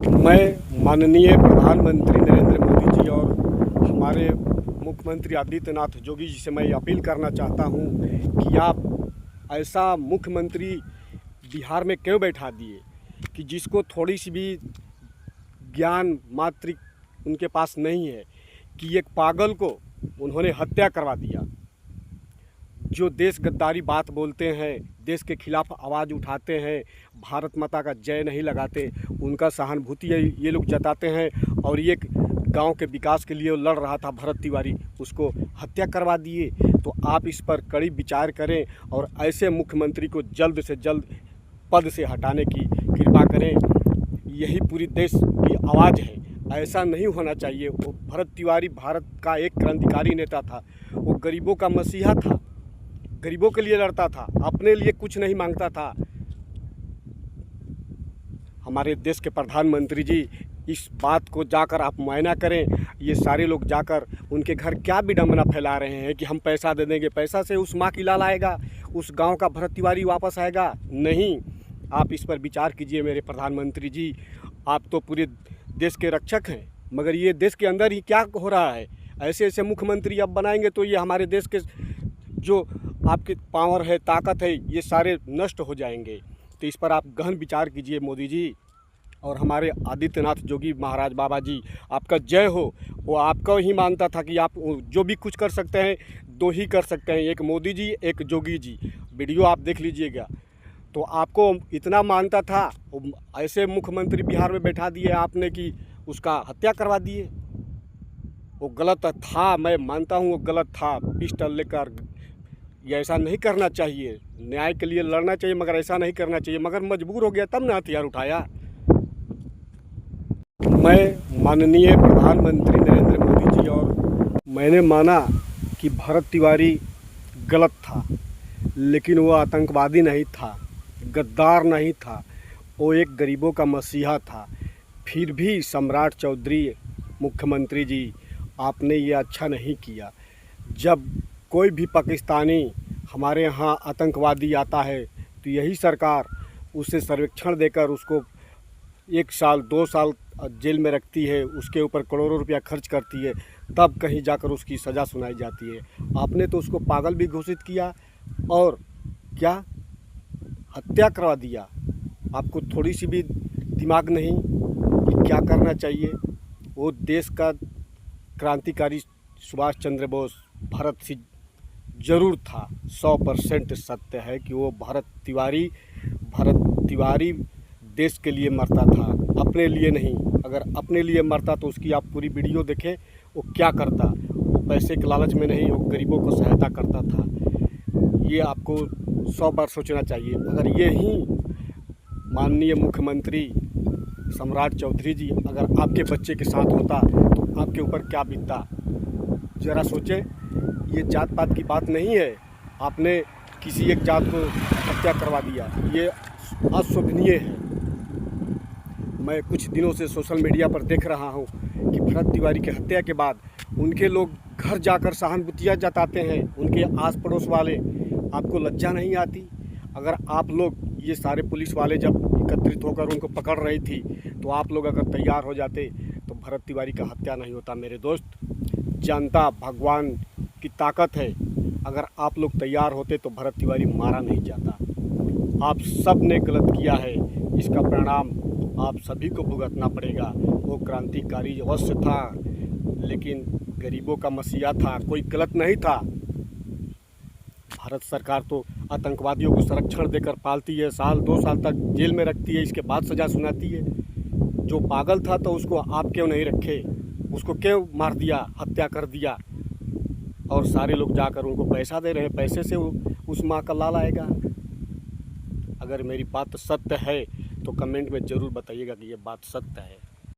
मैं माननीय प्रधानमंत्री नरेंद्र मोदी जी और हमारे मुख्यमंत्री आदित्यनाथ योगी जी से मैं अपील करना चाहता हूं कि आप ऐसा मुख्यमंत्री बिहार में क्यों बैठा दिए कि जिसको थोड़ी सी भी ज्ञान मात्र उनके पास नहीं है, कि एक पागल को उन्होंने हत्या करवा दिया। जो देश गद्दारी बात बोलते हैं, देश के खिलाफ आवाज़ उठाते हैं, भारत माता का जय नहीं लगाते, उनका सहानुभूति ये लोग जताते हैं। और ये गांव के विकास के लिए लड़ रहा था भरत तिवारी, उसको हत्या करवा दिए। तो आप इस पर कड़ी विचार करें और ऐसे मुख्यमंत्री को जल्द से जल्द पद से हटाने की कृपा करें। यही पूरी देश की आवाज़ है, ऐसा नहीं होना चाहिए। वो भरत तिवारी भारत का एक क्रांतिकारी नेता था, वो गरीबों का मसीहा था, गरीबों के लिए लड़ता था, अपने लिए कुछ नहीं मांगता था। हमारे देश के प्रधानमंत्री जी, इस बात को जाकर आप मुआयना करें। ये सारे लोग जाकर उनके घर क्या विडंबना फैला रहे हैं कि हम पैसा दे देंगे, पैसा से उस माँ की लाल आएगा, उस गांव का भरत तिवारी वापस आएगा? नहीं, आप इस पर विचार कीजिए मेरे प्रधानमंत्री जी। आप तो पूरे देश के रक्षक हैं, मगर ये देश के अंदर ही क्या हो रहा है? ऐसे ऐसे मुख्यमंत्री अब बनाएंगे तो ये हमारे देश के जो आपके पावर है, ताकत है, ये सारे नष्ट हो जाएंगे। तो इस पर आप गहन विचार कीजिए मोदी जी। और हमारे आदित्यनाथ योगी महाराज बाबा जी, आपका जय हो। वो आपका ही मानता था कि आप जो भी कुछ कर सकते हैं, दो ही कर सकते हैं, एक मोदी जी, एक योगी जी। वीडियो आप देख लीजिएगा। तो आपको इतना मानता था, ऐसे मुख्यमंत्री बिहार में बैठा दिए आपने कि उसका हत्या करवा दिए। वो गलत था, मैं मानता हूँ वो गलत था। पिस्टल लेकर ये ऐसा नहीं करना चाहिए, न्याय के लिए लड़ना चाहिए, मगर ऐसा नहीं करना चाहिए। मगर मजबूर हो गया तब ना हथियार उठाया। मैं माननीय प्रधानमंत्री नरेंद्र मोदी जी और मैंने माना कि भरत तिवारी गलत था, लेकिन वो आतंकवादी नहीं था, गद्दार नहीं था, वो एक गरीबों का मसीहा था। फिर भी सम्राट चौधरी मुख्यमंत्री जी, आपने ये अच्छा नहीं किया। जब कोई भी पाकिस्तानी हमारे यहाँ आतंकवादी आता है तो यही सरकार उसे सर्वेक्षण देकर उसको 1 साल 2 साल जेल में रखती है, उसके ऊपर करोड़ों रुपया खर्च करती है, तब कहीं जाकर उसकी सज़ा सुनाई जाती है। आपने तो उसको पागल भी घोषित किया और क्या हत्या करवा दिया। आपको थोड़ी सी भी दिमाग नहीं कि क्या करना चाहिए? वो देश का क्रांतिकारी सुभाष चंद्र बोस भरत सिंह जरूर था। 100% सत्य है कि वो भरत तिवारी देश के लिए मरता था, अपने लिए नहीं। अगर अपने लिए मरता तो उसकी आप पूरी वीडियो देखें, वो क्या करता। वो पैसे के लालच में नहीं, वो गरीबों को सहायता करता था। ये आपको 100 बार सोचना चाहिए। अगर ये ही माननीय मुख्यमंत्री सम्राट चौधरी जी अगर आपके बच्चे के साथ होता तो आपके ऊपर क्या बीतता? ज़रा सोचें। ये जात पात की बात नहीं है, आपने किसी एक जात को हत्या करवा दिया, ये अशोभनीय है। मैं कुछ दिनों से सोशल मीडिया पर देख रहा हूँ कि भरत तिवारी की हत्या के बाद उनके लोग घर जाकर सहानुभूतियाँ जताते हैं, उनके आस पड़ोस वाले। आपको लज्जा नहीं आती? अगर आप लोग ये सारे पुलिस वाले जब एकत्रित होकर उनको पकड़ रही थी तो आप लोग अगर तैयार हो जाते तो भरत तिवारी का हत्या नहीं होता। मेरे दोस्त, जनता भगवान की ताकत है। अगर आप लोग तैयार होते तो भरत तिवारी मारा नहीं जाता। आप सब ने गलत किया है, इसका परिणाम आप सभी को भुगतना पड़ेगा। वो क्रांतिकारी अवश्य था, लेकिन गरीबों का मसीहा था, कोई गलत नहीं था। भारत सरकार तो आतंकवादियों को संरक्षण देकर पालती है, साल 2 साल तक जेल में रखती है, इसके बाद सज़ा सुनाती है। जो पागल था तो उसको आप क्यों नहीं रखे? उसको क्यों मार दिया, हत्या कर दिया? और सारे लोग जाकर उनको पैसा दे रहे हैं, पैसे से उस माँ का लाल आएगा। अगर मेरी बात सत्य है तो कमेंट में ज़रूर बताइएगा कि ये बात सत्य है।